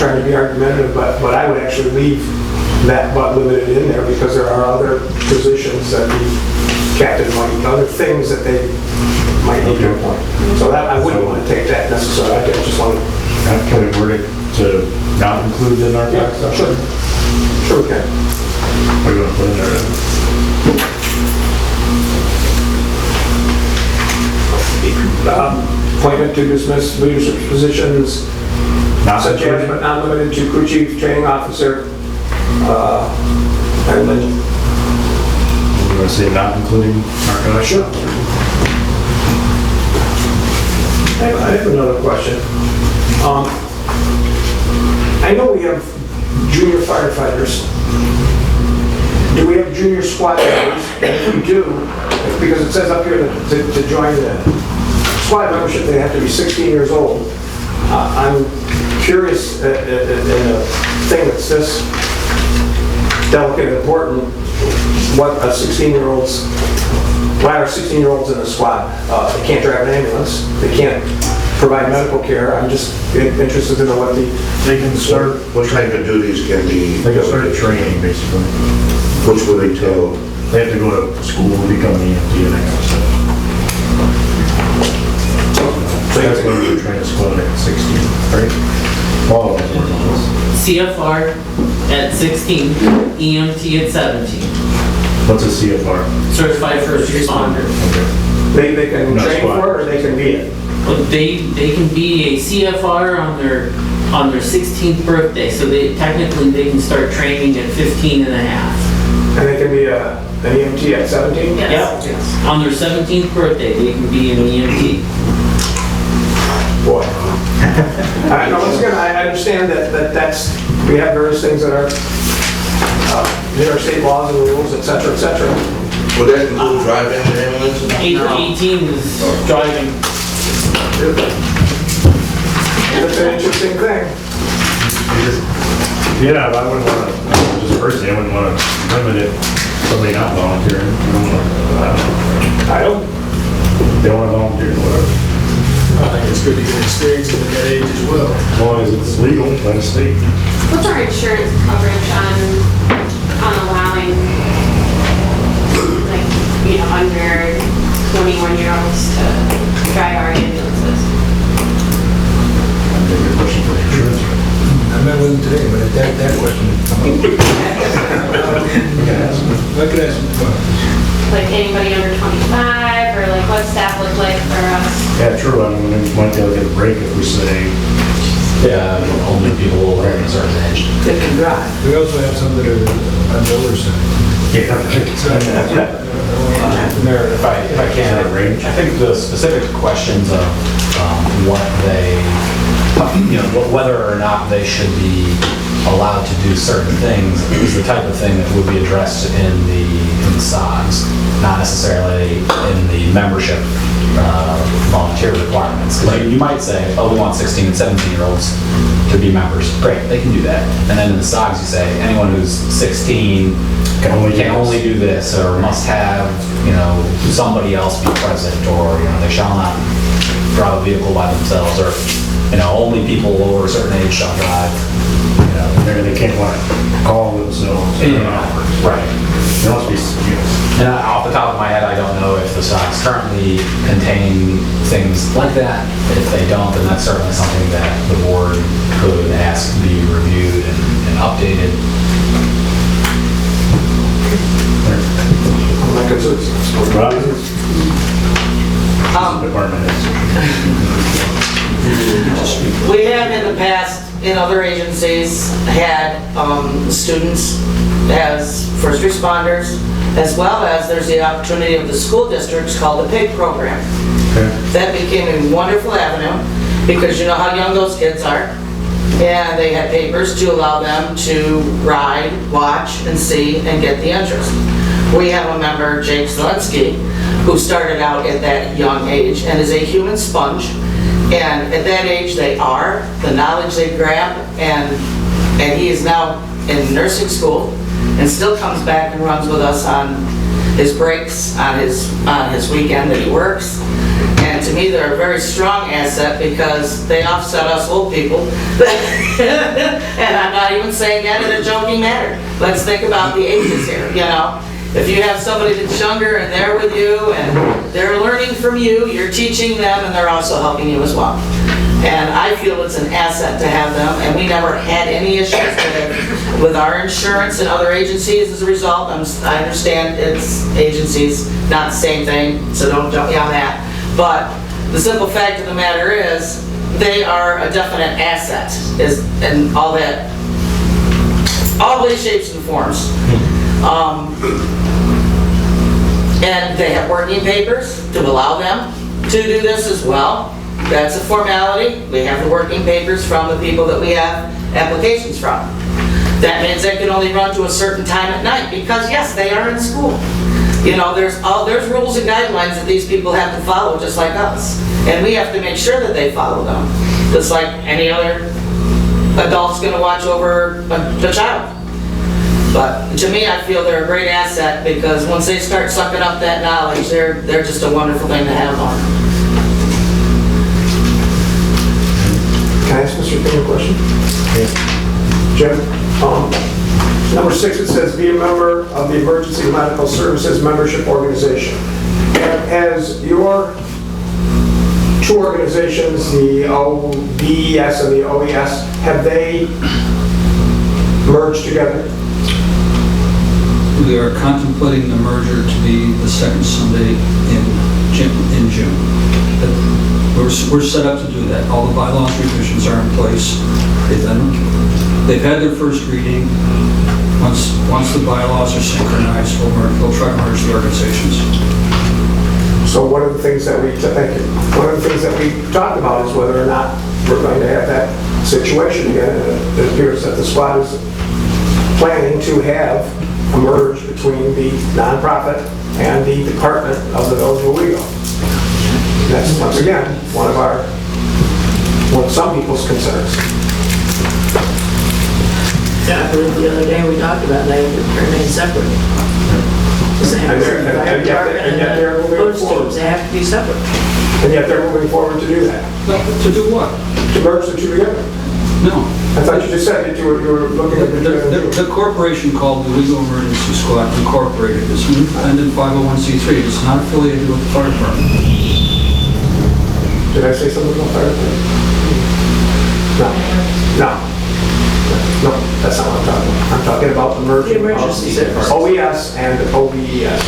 trying to be argumentative, but I would actually leave that but limited in there because there are other positions that the captain might, other things that they might need to appoint. So that, I wouldn't want to take that necessarily. I just want to... Can we word it to not include the narcotics stuff? Sure. Sure we can. What are you going to put in there then? Appointment to dismiss leadership positions, such as but not limited to crew chief, training officer, and then... We're going to say not including narcotics? Sure. I have another question. I know we have junior firefighters. Do we have junior squad members? And if we do, because it says up here that to join the squad membership, they have to be 16 years old. I'm curious in a thing that's this delicate and important, what a 16-year-old's, why are 16-year-olds in a squad? They can't drive an ambulance. They can't provide medical care. I'm just interested to know what the... They can start... What type of duties can be... They can start training, basically. Which will they tell? They have to go to school and become an EMT and that kind of stuff. So that's when you're training squad at 16, right? All of them work on this. CFR at 16, EMT at 17. What's a CFR? Certified First Responder. Okay. They can No, train squad. for it or they can be it. But they can be a CFR on their 16th birthday, so technically they can start training at 15 and a half. And they can be an EMT at 17? Yes. On their 17th birthday, they can be an EMT. Boy. No, once again, I understand that we have various things that are there are state laws and rules, et cetera, et cetera. Would that include driving an ambulance? 18 is driving. It's an interesting thing. Yeah, but I wouldn't want to, just personally, I wouldn't want to limit it, somebody not volunteering. I don't. They want to volunteer, whatever. I think it's good to get experience at that age as well. As long as it's legal by the state. What's our insurance coverage on allowing, like, under 21-year-olds to drive our ambulances? Good question for the insurance. I met with him today, but that question would come up. I could ask him the question. Like anybody under 25, or like what staff look like for us? Yeah, true, I mean, we might be able to get a break if we say, Yeah, only people over a certain age. That can drive. We also have some that are on the older side. Mayor, if I can, I think the specific questions of what they, whether or not they should be allowed to do certain things is the type of thing that would be addressed in the SOGs, not necessarily in the membership volunteer requirements. Like you might say, oh, we want 16 and 17-year-olds to be members. Great, they can do that. And then in the SOGs you say, anyone who's 16 can only do this, or must have, somebody else be present, or, they shall not drive a vehicle by themselves, or, only people over a certain age shall drive. maybe they can't want to call themselves. Right. There must be, And off the top of my head, I don't know if the stocks currently contain things like that. If they don't, then that's certainly something that the board could ask to be reviewed and updated. department is. We have in the past, in other agencies, had students as first responders, as well as there's the opportunity of the school districts called the PIG program. Okay. That became a wonderful avenue, because you know how young those kids are. And they had papers to allow them to ride, watch, and see, and get the interest. We have a member, Jake Zelensky, who started out at that young age and is a human sponge. And at that age, they are, the knowledge they grab, and he is now in nursing school and still comes back and runs with us on his breaks, on his weekend that he works. And And to me, they're a very strong asset because they offset us old people. And I'm not even saying that in a joking manner. Let's think about the ages here, you know? If you have somebody that's younger and they're with you and they're learning from you, you're teaching them and they're also helping you as well. And I feel it's an asset to have them, and we never had any issues with our insurance and other agencies as a result. I understand it's agencies, not the same thing, so don't jump me on that. But the simple fact of the matter is, they are a definite asset, and all that, all ways, shapes, and forms. And they have working papers to allow them to do this as well. That's a formality. We have the working papers from the people that we have applications from. That means they can only run to a certain time at night because, yes, they are in school. You know, there's rules and guidelines that these people have to follow just like us. And we have to make sure that they follow them. Just like any other adult's going to watch over a child. But to me, I feel they're a great asset because once they start sucking up that knowledge, they're just a wonderful thing to have on. Can I ask Mr. King a question? Jim, number 6, it says, be a member of the Emergency Medical Services Membership Organization. Has your two organizations, the OBES and the OES, have they merged together? We are contemplating the merger to be the second Sunday in June. We're set up to do that. All the bylaws revisions are in place. They've had their first reading. Once the bylaws are synchronized, we'll try to merge the organizations. So one of the things that we talked about is whether or not we're going to have that situation again. It appears that the squad is planning to have a merge between the nonprofit and the department of the Village of Owego. That's once again one of some people's concerns. Yeah, I believe the other day we talked about they remain separate. And yet they're moving forward. They have to be separate. And yet they're moving forward to do that. To do what? To merge the two together. No. I thought you just said that you were looking at The corporation called the Legal Emergency Squad Incorporated is an independent 501c3. It's not affiliated with the fire department. Did I say something about fire department? No, that's not what I'm talking about. I'm talking about the merging The emergency of services. OES and OBES.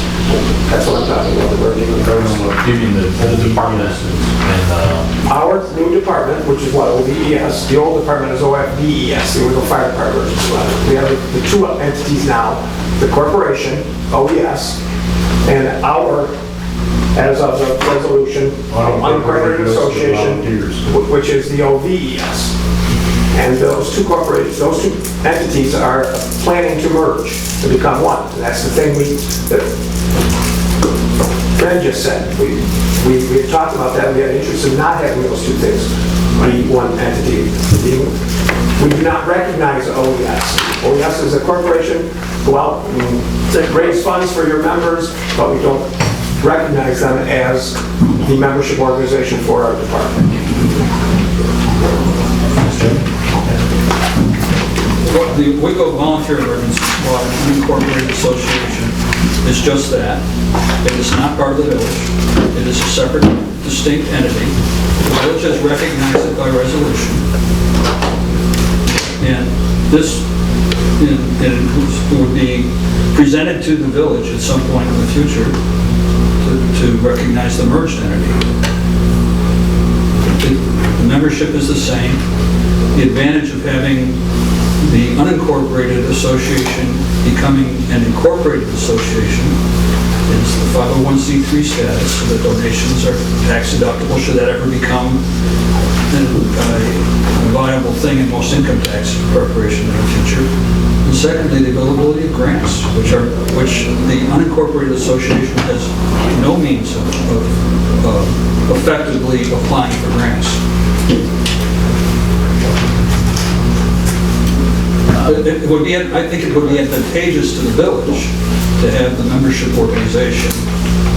That's what I'm talking about, the merging of those. Giving the department and Our new department, which is what, OBES, the old department is OFDES, the Owego Fire Department. We have the two entities now, the corporation, OES, and our, as of the resolution, unincorporated association, which is the OVES. And those two corporations, those two entities are planning to merge to become one. And that's the thing that Fran just said. We had talked about that. We had interest in not having those two things be one entity. We do not recognize OES. OES is a corporation. Go out and raise funds for your members, but we don't recognize them as the membership organization for our department. The Owego Volunteer Emergency Squad Incorporated Association is just that. It is not part of the village. It is a separate, distinct entity. The village has recognized it by resolution. And this would be presented to the village at some point in the future to recognize the merged entity. The membership is the same. The advantage of having the unincorporated association becoming an incorporated association is the 501c3 status, so that donations are tax deductible should that ever become a viable thing in most income tax preparation in the future. And secondly, the availability of grants, which the unincorporated association has no means of effectively applying for grants. I think it would be advantageous to the village to have the membership organization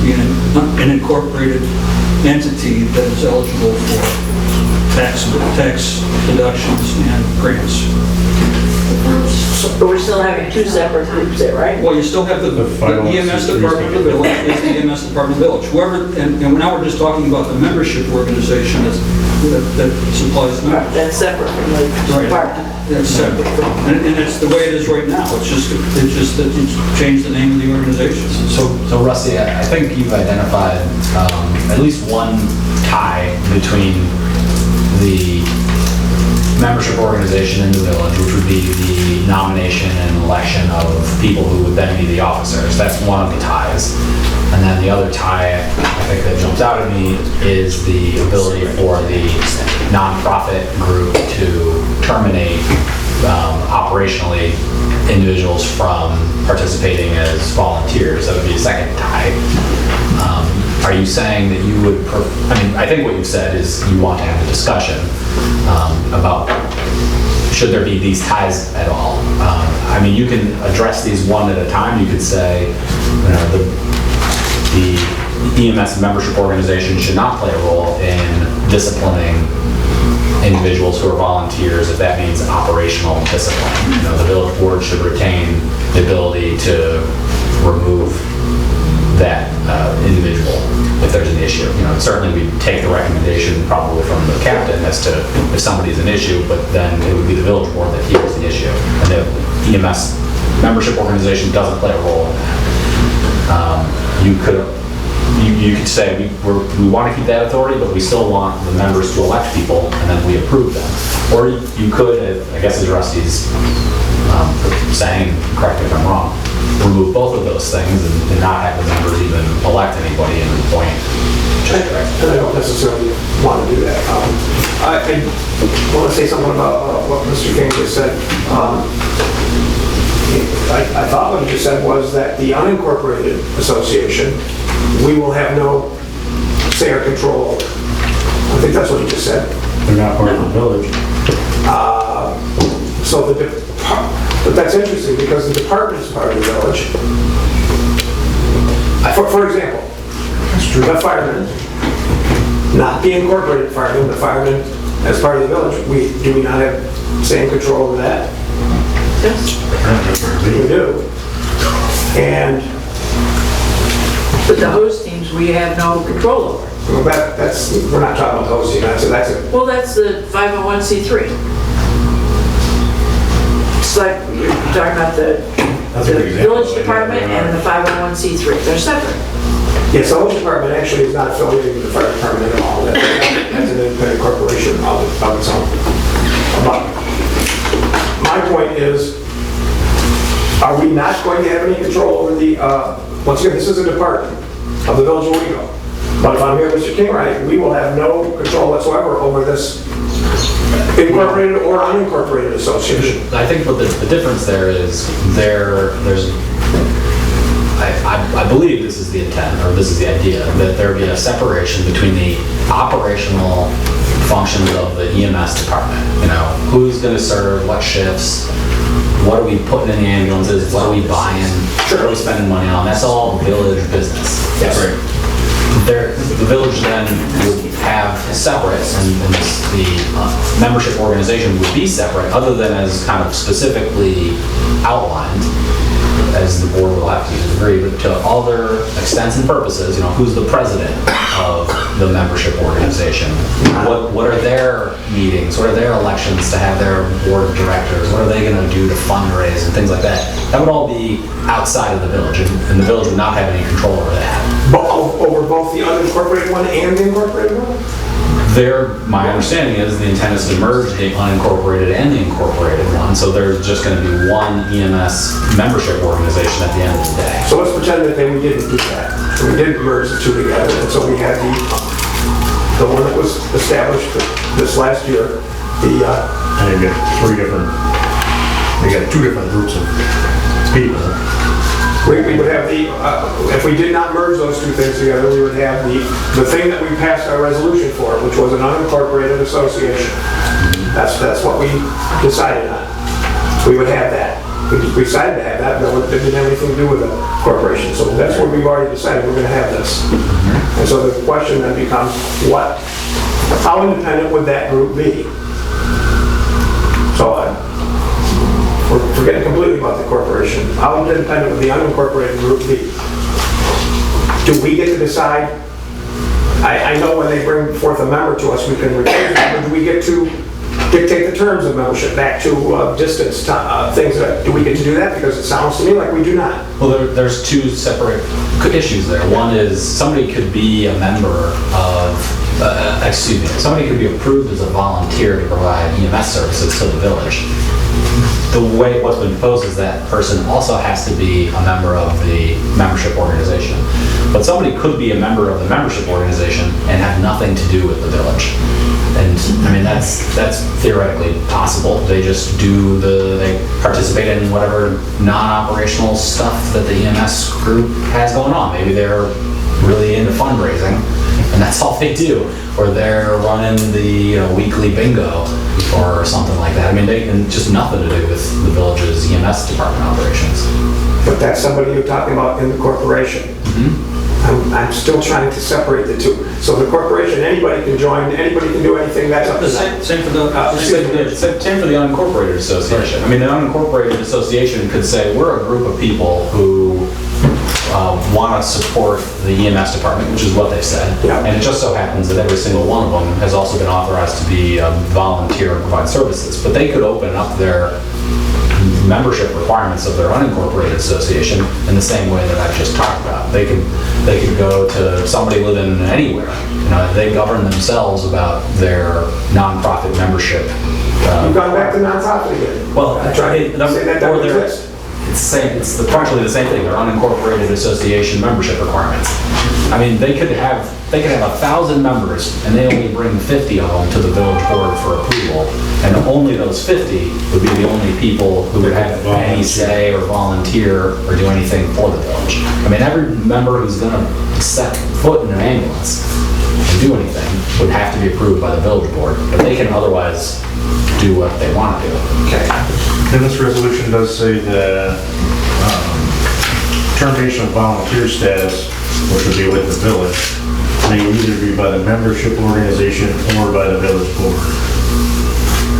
be an incorporated entity that is eligible for tax deductions and grants. But we're still having two separate groups there, right? Well, you still have the EMS department of the village, is the EMS department of the village. Whoever, and now we're just talking about the membership organization that supplies members. That's separate from the department. That's separate. And it's the way it is right now. It's just that you changed the name of the organization. So Rusty, I think you've identified at least one tie between the membership organization in the village, which would be the nomination and election of people who would then be the officers. That's one of the ties. And then the other tie, I think that jumps out at me, is the ability for the nonprofit group to terminate operationally individuals from participating as volunteers. That would be a second tie. Are you saying that you would, I think what you've said is you want to have a discussion about should there be these ties at all. I mean, you can address these one at a time. You could say, you know, the EMS membership organization should not play a role in disciplining individuals who are volunteers if that means operational discipline. You know, the village board should retain the ability to remove that individual if there's an issue. You know, certainly we take the recommendation probably from the captain as to if somebody's an issue, but then it would be the village board that hears the issue. And the EMS membership organization doesn't play a role in that. You could say we want to keep that authority, but we still want the members to elect people and then we approve them. Or you could, I guess as Rusty's saying, correct me if I'm wrong, remove both of those things and not have the members even elect anybody and appoint. And I don't necessarily want to do that. I want to say something about what Mr. King just said. I thought what he just said was that the unincorporated association, we will have no say or control over. I think that's what he just said. They're not part of the village. But that's interesting because the department is part of the village. For example, the firemen, not the incorporated firemen, the firemen as part of the village, do we not have say and control over that? Yes. We do. But the hose teams, we have no control over. Well, we're not talking about hosting, that's it. Well, that's the 501c3. It's like you're talking about the village department and the 501c3. They're separate. Yes, the village department actually is not affiliated with the fire department at all. That's an independent corporation of its own. But my point is, are we not going to have any control over the, once again, this is a department of the village of Owego. But if I'm here, Mr. King, right, we will have no control whatsoever over this incorporated or unincorporated association. I think what the difference there is I believe this is the intent, or this is the idea, that there be a separation between the operational functions of the EMS department. You know, who's going to serve, what shifts, what are we putting in the ambulances, what are we buying, what are we spending money on? That's all village business. Yes. Right. The village then would have separate, and the membership organization would be separate, other than as kind of specifically outlined, as the board will have to use agree, but to all their extents and purposes, you know, who's the president of the membership organization? What are their meetings? What are their elections to have their board of directors? What are they going to do to fundraise and things like that? That would all be outside of the village, and the village would not have any control over that. But over both the unincorporated one and the incorporated one? My understanding is the intent is to merge the unincorporated and the incorporated one, so there's just going to be one EMS membership organization at the end of the day. So let's pretend that we didn't do that. We didn't merge the two together, and so we had the one that was established this last year, And you got two different groups of people. We would have if we did not merge those two things together, we would have the thing that we passed our resolution for, which was an unincorporated association. That's what we decided on. We would have that. we decided to have that, but it didn't have anything to do with the corporation. So that's what we've already decided, we're gonna have this. And so the question then becomes, how independent would that group be? So we're forgetting completely about the corporation. How independent would the unincorporated group be? Do we get to decide? I know when they bring forth a member to us, we can recuse them, but do we get to dictate the terms of membership back to distance, things do we get to do that? Because it sounds to me like we do not. Well, there's two separate issues there. One is somebody could be a member of, somebody could be approved as a volunteer to provide EMS services to the village. The way what's been proposed is that person also has to be a member of the membership organization. But somebody could be a member of the membership organization and have nothing to do with the village. And I mean, that's theoretically possible. They just they participate in whatever non-operational stuff that the EMS group has going on. Maybe they're really into fundraising and that's all they do. Or they're running the weekly bingo or something like that. I mean, and just nothing to do with the village's EMS department operations. But that's somebody you're talking about in the corporation. I'm still trying to separate the two. So the corporation, anybody can join, anybody can do anything, that's up to them. Same for the, Same for the unincorporated association. I mean, the unincorporated association could say, we're a group of people who want to support the EMS department, which is what they said. Yeah. And it just so happens that every single one of them has also been authorized to be a volunteer and provide services. But they could open up their membership requirements of their unincorporated association in the same way that I've just talked about. They could go to somebody living anywhere. They govern themselves about their nonprofit membership. You've gone back to nonprofit again. Well, I tried to say that doesn't exist. It's partially the same thing. They're unincorporated association membership requirements. I mean, they could have 1,000 members and they only bring 50 of them to the village board for approval, and only those 50 would be the only people who would have any say or volunteer or do anything for the village. I mean, every member who's going to set foot in an ambulance and do anything would have to be approved by the village board, but they can otherwise do what they want to do. Okay. Then this resolution does say that termination of volunteer status, which would be with the village, may either be by the membership organization or by the village board.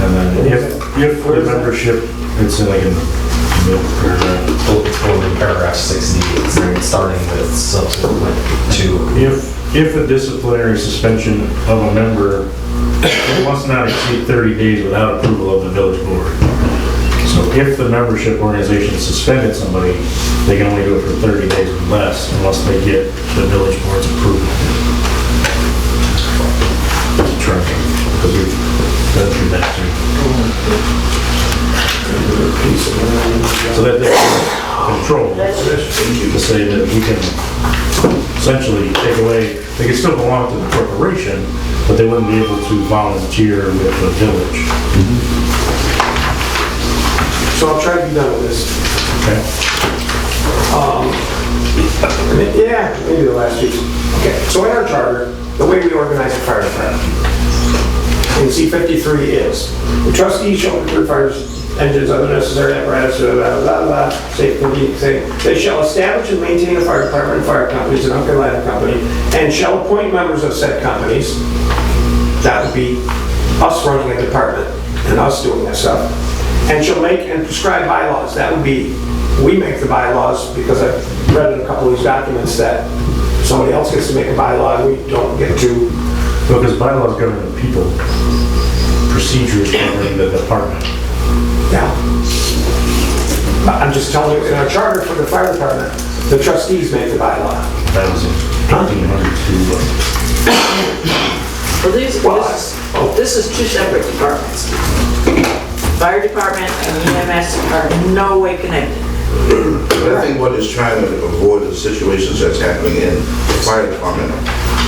And then if the membership, it's like in the middle paragraph. Paragraph 60, it's starting with subsequent to. If a disciplinary suspension of a member must not exceed 30 days without approval of the village board. So if the membership organization suspended somebody, they can only do it for 30 days or less unless they get the village board's approval. Because we've been through that too. So that they can control to say that we can essentially take away, they can still belong to the corporation, but they wouldn't be able to volunteer with the village. So I'll try to be done with this. Okay. Yeah, maybe the last piece. Okay, so in our charter, the way we organize the fire department, in C-53 is, the trustees shall procure fire engines, other necessary apparatus, blah, blah, blah, blah, they shall establish and maintain a fire department and fire companies and Uncle Ladder Company, and shall appoint members of said companies. That would be us running a department and us doing that stuff. And shall make and prescribe bylaws. That would be, we make the bylaws, because I've read in a couple of these documents that somebody else gets to make a bylaw and we don't get to. Because bylaws govern the people, procedures govern the department. Yeah. I'm just telling you, in our charter for the fire department, the trustees make the bylaw. That was in 1902. Well, this is two separate departments. Fire department and EMS are in no way connected. But I think what is trying to avoid the situations that's happening in the fire department,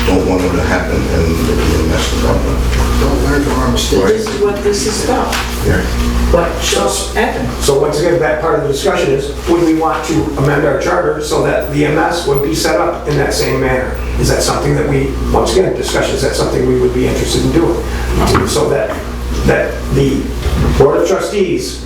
don't want them to happen in the EMS department. Don't learn from our mistakes. This is what this is about. Yeah. What shall happen? So once again, that part of the discussion is, would we want to amend our charter so that the EMS would be set up in that same manner? Is that something that we, once again, discussion, is that something we would be interested in doing? So that the Board of Trustees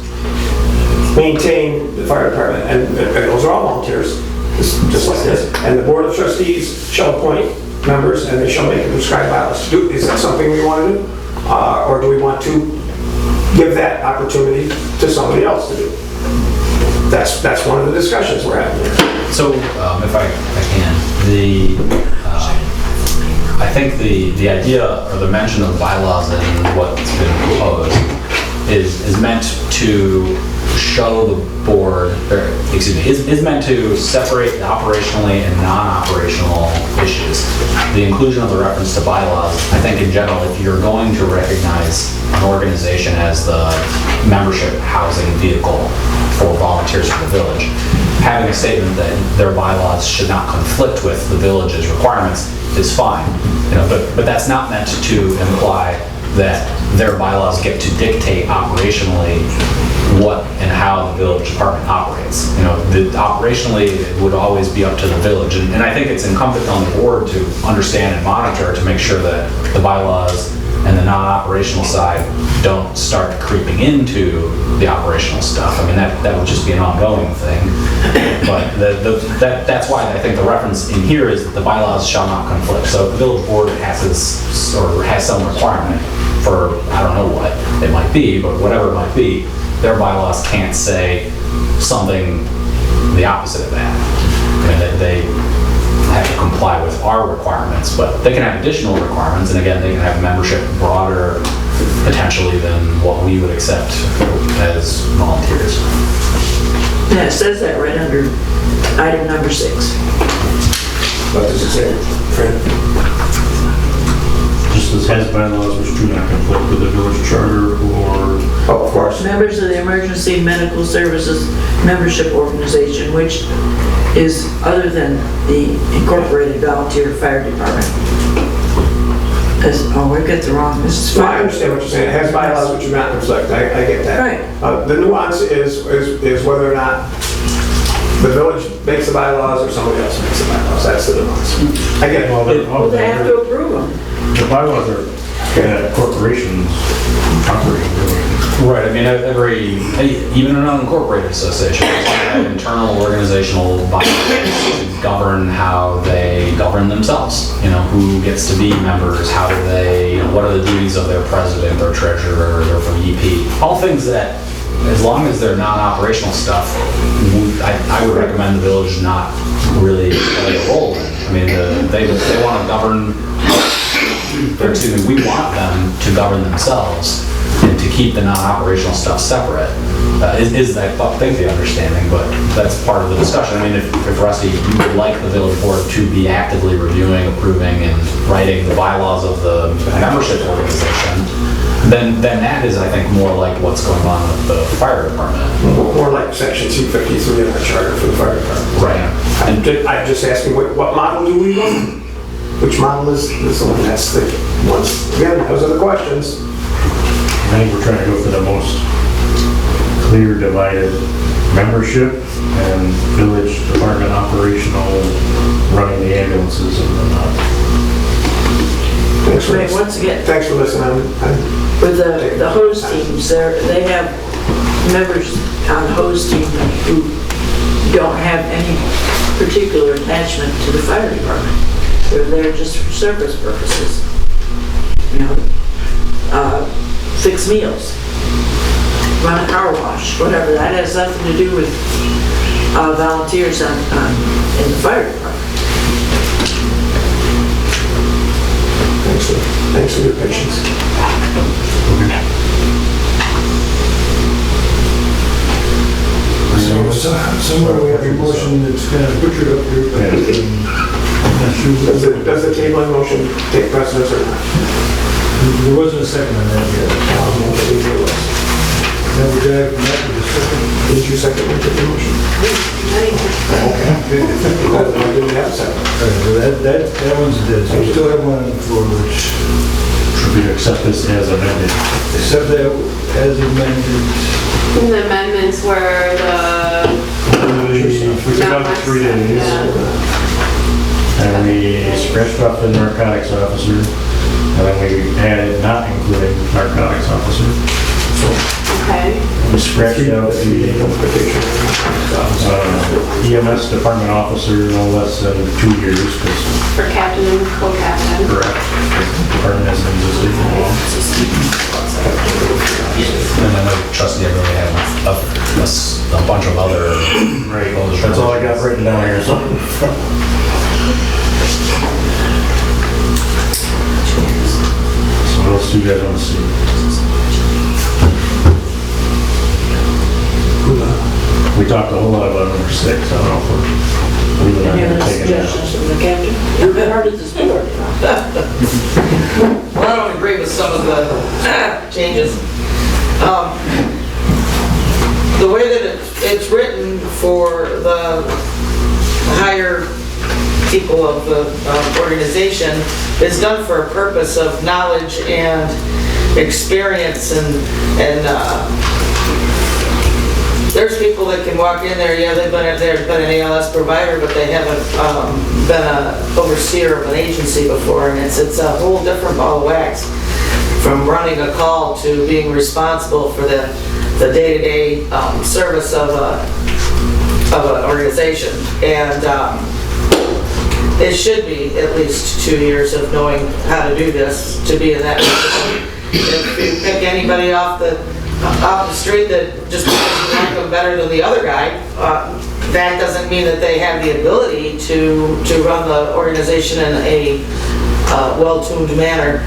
maintain the fire department, and those are all volunteers, just like this. And the board of trustees shall appoint members, and they shall make the prescribed bylaws. Is that something we want to do? Or do we want to give that opportunity to somebody else to do? That's one of the discussions we're having here. So, if I can, I think the idea or the mention of bylaws and what's been proposed is meant to show the board, or excuse me, is meant to separate the operationally and non-operational issues. The inclusion of the reference to bylaws, I think in general, if you're going to recognize an organization as the membership housing vehicle for volunteers for the village, having a statement that their bylaws should not conflict with the village's requirements is fine. But that's not meant to imply that their bylaws get to dictate operationally what and how the village department operates. Operationally, it would always be up to the village, and I think it's incumbent on the board to understand and monitor to make sure that the bylaws and the non-operational side don't start creeping into the operational stuff. I mean, that would just be an ongoing thing. But that's why I think the reference in here is that the bylaws shall not conflict. So if the village board has some requirement for, I don't know what it might be, but whatever it might be, their bylaws can't say something the opposite of that. I mean, they have to comply with our requirements, but they can have additional requirements, and again, they can have membership broader potentially than what we would accept as volunteers. Yeah, it says that right under item number 6. What does it say, Fran? Just as bylaws which do not conflict with the village charter or... Oh, of course. Members of the Emergency Medical Services Membership Organization, which is other than the Incorporated Volunteer Fire Department. We got the wrong, this is No, I fire. understand what you're saying. It has bylaws which do not conflict. I get that. Right. The nuance is whether or not the village makes the bylaws or somebody else makes the bylaws. That's the nuance. I get it. Well, they have to approve them. The bylaws are corporations operating. Right, I mean, even an unincorporated association, has internal organizational bylaws to govern how they govern themselves. Who gets to be members, how do they, what are the duties of their president, their treasurer, their VP. All things that, as long as they're non-operational stuff, I would recommend the village not really play a role in. I mean, they want to govern, we want them to govern themselves and to keep the non-operational stuff separate. Is I think the understanding, but that's part of the discussion. I mean, if Rusty, you would like the village board to be actively reviewing, approving, and writing the bylaws of the membership organization, then that is, I think, more like what's going on with the fire department. More like section 253 in our charter for the fire department. Right. I'm just asking, what model do we run? Which model is the one? That's the ones. Again, those are the questions. I think we're trying to go for the most clear divided membership and village department operational, running the ambulances and whatnot. Once again, Thanks for listening. with the hose teams, they have members on the hose team who don't have any particular attachment to the fire department. They're there just for service purposes. Fix meals, run a car wash, whatever. That has nothing to do with volunteers in the fire department. Thanks for your patience. Somewhere we have a motion that's kind of butchered up here, but Does the tabling motion take precedence or not? there wasn't a second on that yet. Then we got from that to the second. Did you second the motion? Okay. I didn't have a second. That one's dead. So we still have one on the floor, which, Should we accept this as amended? except that as amended, And the amendments were We took out the 3 days, and we scratched off the narcotics officer, and then we added not including narcotics officer. okay. We scratched out the EMS department officer no less than 2 years, because For captain and co-captain. correct, the department hasn't existed for long. And then the trustee really had a bunch of other. Right, that's all I got written down here, so. So what else do you guys want to see? We talked a whole lot about number 6, I don't know if we're leaving that Any and other taking it out. suggestions from the captain? You've been hard at this board. Well, I don't agree with some of the changes. The way that it's written for the higher people of the organization is done for a purpose of knowledge and experience and there's people that can walk in there, yeah, they've been an ALS provider, but they haven't been an overseer of an agency before, and it's a whole different ball of wax from running a call to being responsible for the day-to-day service of an organization. And it should be at least 2 years of knowing how to do this to be in that position. If you pick anybody off the street that just because you like them better than the other guy, that doesn't mean that they have the ability to run the organization in a well-tuned manner.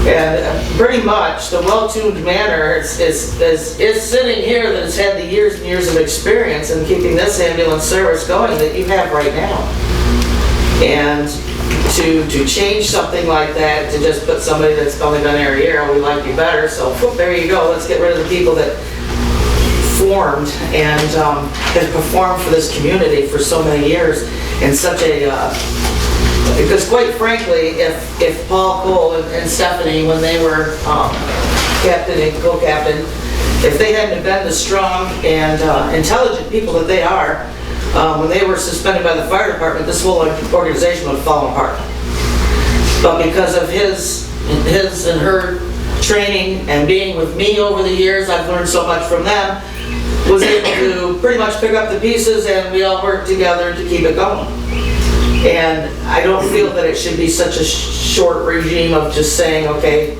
And pretty much the well-tuned manner is sitting here that has had the years and years of experience in keeping this ambulance service going that you have right now. And to change something like that, to just put somebody that's only been there a year, oh, we like you better, so whoop, there you go, let's get rid of the people that formed and have performed for this community for so many years in such a, because quite frankly, if Paul Cole and Stephanie, when they were captain and co-captain, if they hadn't have been the strong and intelligent people that they are, when they were suspended by the fire department, this whole organization would fall apart. But because of his and her training and being with me over the years, I've learned so much from them, was able to pretty much pick up the pieces and we all worked together to keep it going. And I don't feel that it should be such a short regime of just saying, okay,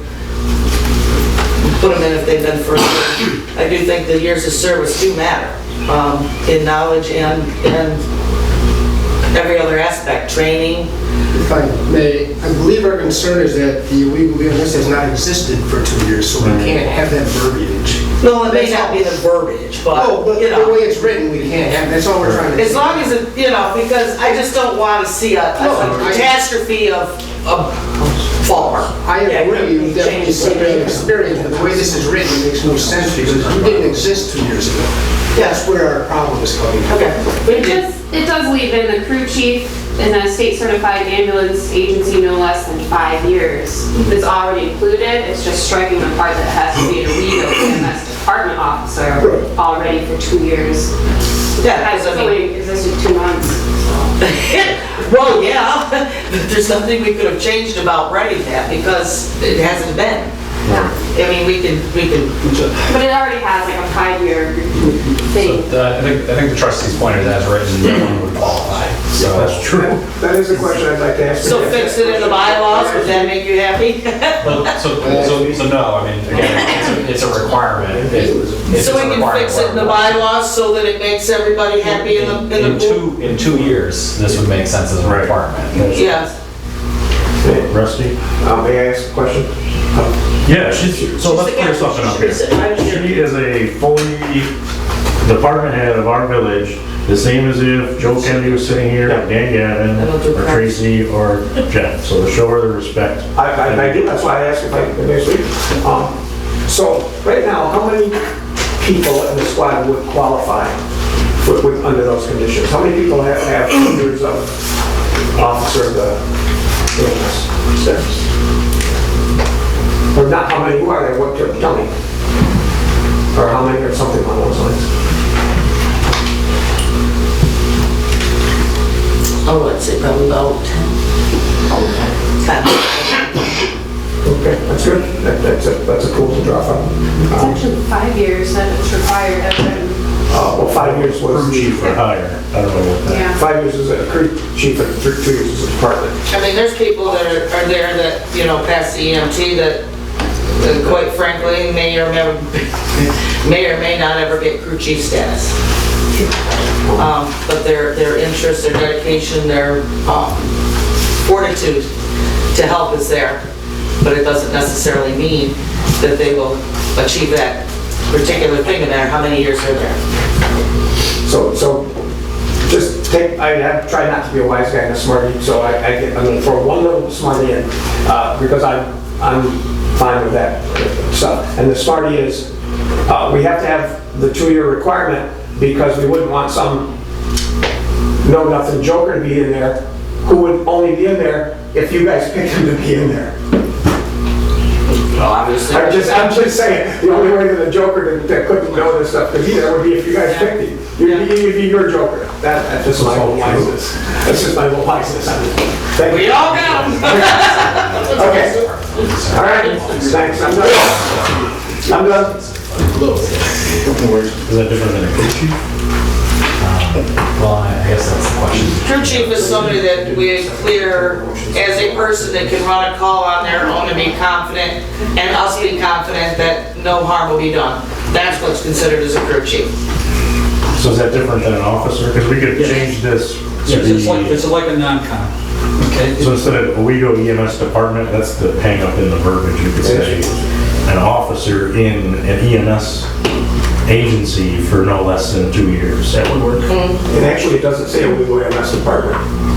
put them in if they've been first. I do think the years of service do matter. In knowledge and every other aspect, training. If I may, I believe our concern is that the illegal BMS has not existed for 2 years, so we can't have that verbiage. No, it may not be the verbiage, but, No, but you the know. way it's written, we can't have, that's all we're trying to do. As long as it, you know, because I just don't want to see a catastrophe of fall. I agree, you definitely see the experience, but the way this is written makes no sense because you didn't exist 2 years ago. That's where our problem is coming from. Okay. It does leave in the crew chief in a state certified ambulance agency no less than 5 years. It's already included, it's just striking the part that has to be a legal EMS department officer already for 2 years. Yeah, Has because I mean, only existed 2 months. well, yeah, but there's nothing we could have changed about writing that because it hasn't been. I mean, we can. But it already has like a 5-year thing. I think the trustee's point is as written, no one would qualify. So That's true. That is a question I'd like to ask. So fix it in the bylaws, would that make you happy? So no, I mean, again, it's a requirement. It's So we a can requirement fix it in the where- bylaws so that it makes everybody happy in the pool? In 2 years, this would make sense as a Right. requirement. Yes. Rusty? May I ask a question? Yeah, so let's clear something up here. She is a fully department head of our village, the same as if Joe Kennedy was sitting here, or Dan Gavin, or Tracy, or Jeff. So to show her the respect. I do, that's why I asked if I may speak. So, right now, how many people in the squad would qualify under those conditions? How many people have years of officer of the EMS service? Or not how many, who are they, what, tell me. Or how many, or something along those lines. Oh, let's say probably about 10. Okay, that's good. That's a cool to draw from. It's actually 5 years that it's required years was crew chief or higher. I don't know what that. Yeah. 5 years as a crew chief and 2 years as a department. I mean, there's people that are there that, you know, pass the EMT that quite frankly may or may not ever get crew chief status. But their interest, their dedication, their fortitude to help is there. But it doesn't necessarily mean that they will achieve that particular thing no matter how many years they're there. So just take, I have tried not to be a wise guy and a smarty, so I'm going to throw one little smarty in, because I'm fine with that stuff. And the smarty is, we have to have the 2-year requirement because we wouldn't want some know-nothing joker to be in there who would only be in there if you guys picked him to be in there. Well, obviously. I'm just saying, the only way that a joker that couldn't know this stuff could be there would be if you guys picked him. You'd be your joker. That's just my little wiseness. That's just my little wiseness. Thank We you. all got them. Okay. All right. Thanks. I'm done. I'm done. Is that different than a crew chief? Well, I guess that's the question. Crew chief is somebody that we clear as a person that can run a call on their own and be confident, and us be confident that no harm will be done. That's what's considered as a crew chief. So is that different than an officer? Because we could change this to Yes, it's be, like a non-con, okay? so instead of OWEGO EMS department, that's the hang up in the verbiage, you could say an officer in an EMS agency for no less than 2 years. That would work. And actually, it doesn't say a WIGO EMS department.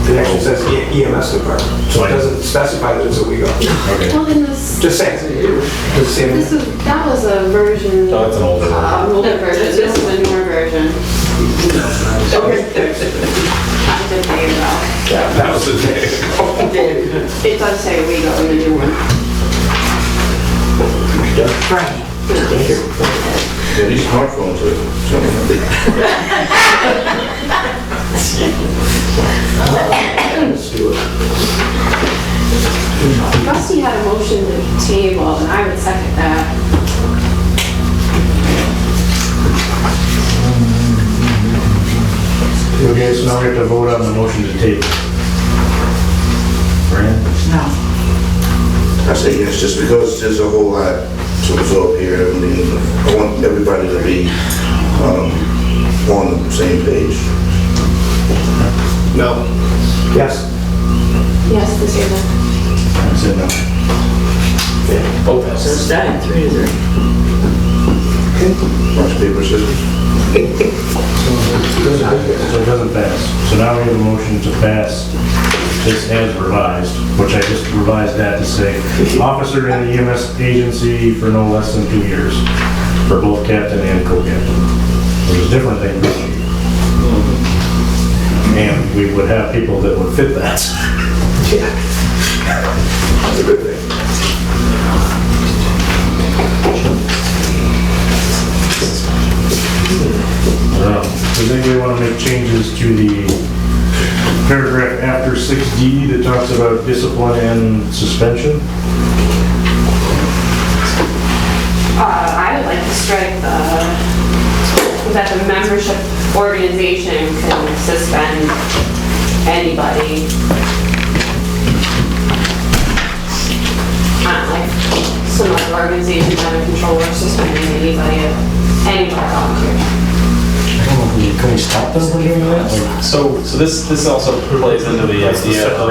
It actually says EMS department. So it doesn't specify that it's a WIGO. Okay. Well, in this, Just saying. Just saying. that was a version. So it's an older version. Older version, this is a newer version. Okay, thanks. I did figure it out. Yeah, that was the day. It does say we go in the new one. Thank you. Yeah, these smartphones are... Let's do it. Rusty had a motion to table, and I would second that. Okay, so now we have to vote on the motion to table. Fran? I say yes, just because there's a whole lot to absorb here. I mean, I want everybody to be on the same page. No. Yes. Yes, this is it. I said no. So it's dying 3-3. Rock, paper, scissors. So it doesn't pass. So now we have a motion to pass this as revised, which I just revised that to say, officer in the EMS agency for no less than 2 years, for both captain and co-captain. Which is different than crew chief. And we would have people that would fit that. Yeah. That's a good thing. Does anybody want to make changes to the paragraph after 6D that talks about discipline and suspension? I would like to strike that the membership organization can suspend anybody. Like some other organizations under control are suspending anybody volunteers. Can we stop them from doing that? So this also plays into the idea of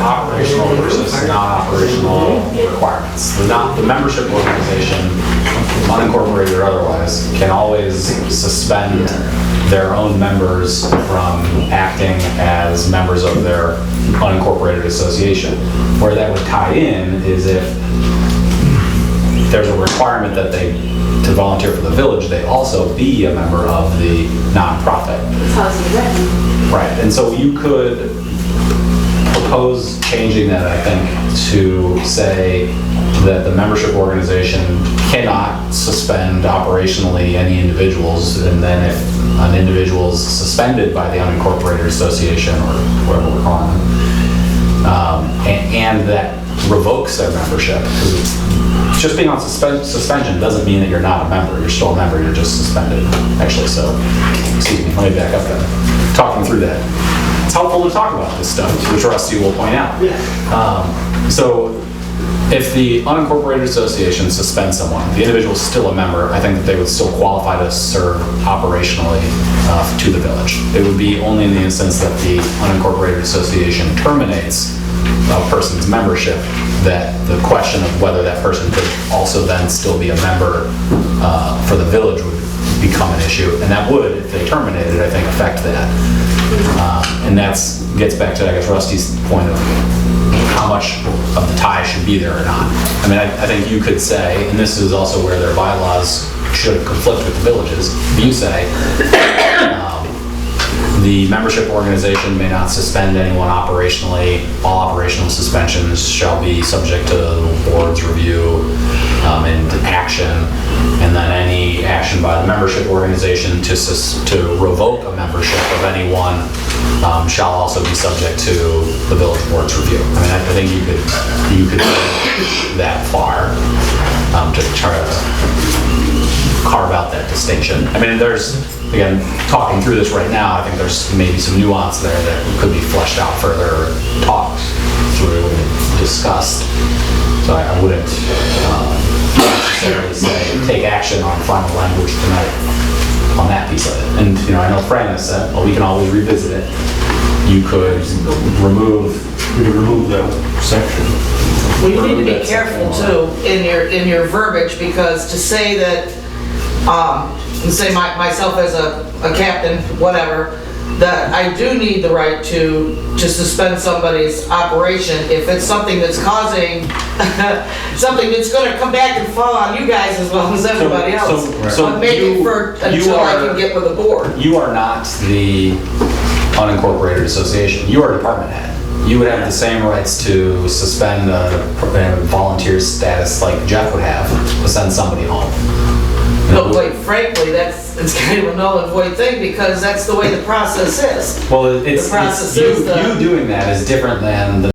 operational versus non-operational requirements. The membership organization, unincorporated or otherwise, can always suspend their own members from acting as members of their unincorporated association. Where that would tie in is if there's a requirement that to volunteer for the village, they also be a member of the nonprofit. That's how it's written. Right, and so you could propose changing that, I think, to say that the membership organization cannot suspend operationally any individuals, and then if an individual is suspended by the unincorporated association, or whatever we're calling them, and that revokes their membership, because just being on suspension doesn't mean that you're not a member. You're still a member, you're just suspended, actually. So, excuse me, let me back up then. Talking through that. It's helpful to talk about this stuff, which Rusty will point out. So, if the unincorporated association suspends someone, the individual is still a member, I think that they would still qualify to serve operationally to the village. It would be only in the instance that the unincorporated association terminates a person's membership that the question of whether that person could also then still be a member for the village would become an issue. And that would, if they terminated, I think, affect that. And that gets back to, I guess, Rusty's point of how much of the tie should be there or not. I mean, I think you could say, and this is also where their bylaws should conflict with the villages, if you say, the membership organization may not suspend anyone operationally. All operational suspensions shall be subject to the board's review and action. And then any action by the membership organization to revoke a membership of anyone shall also be subject to the village board's review. I mean, I think you could go that far to try to carve out that distinction. I mean, there's, again, talking through this right now, I think there's maybe some nuance there that could be fleshed out further, talked through, and discussed. So I wouldn't necessarily say take action on final language tonight on that piece of it. And I know Fran has said, well, we can always revisit it. You could remove that section. Well, you need to be careful too in your verbiage, because to say that, say myself as a captain, whatever, that I do need the right to suspend somebody's operation if it's something that's causing something that's going to come back and fall on you guys as well as everybody else. But maybe until I can get with the board. You are not the unincorporated association. You are a department head. You would have the same rights to suspend a volunteer status like Jeff would have to send somebody home. But quite frankly, it's kind of a null and void thing, because that's the way the process is. Well, it's The process you is doing that is different than the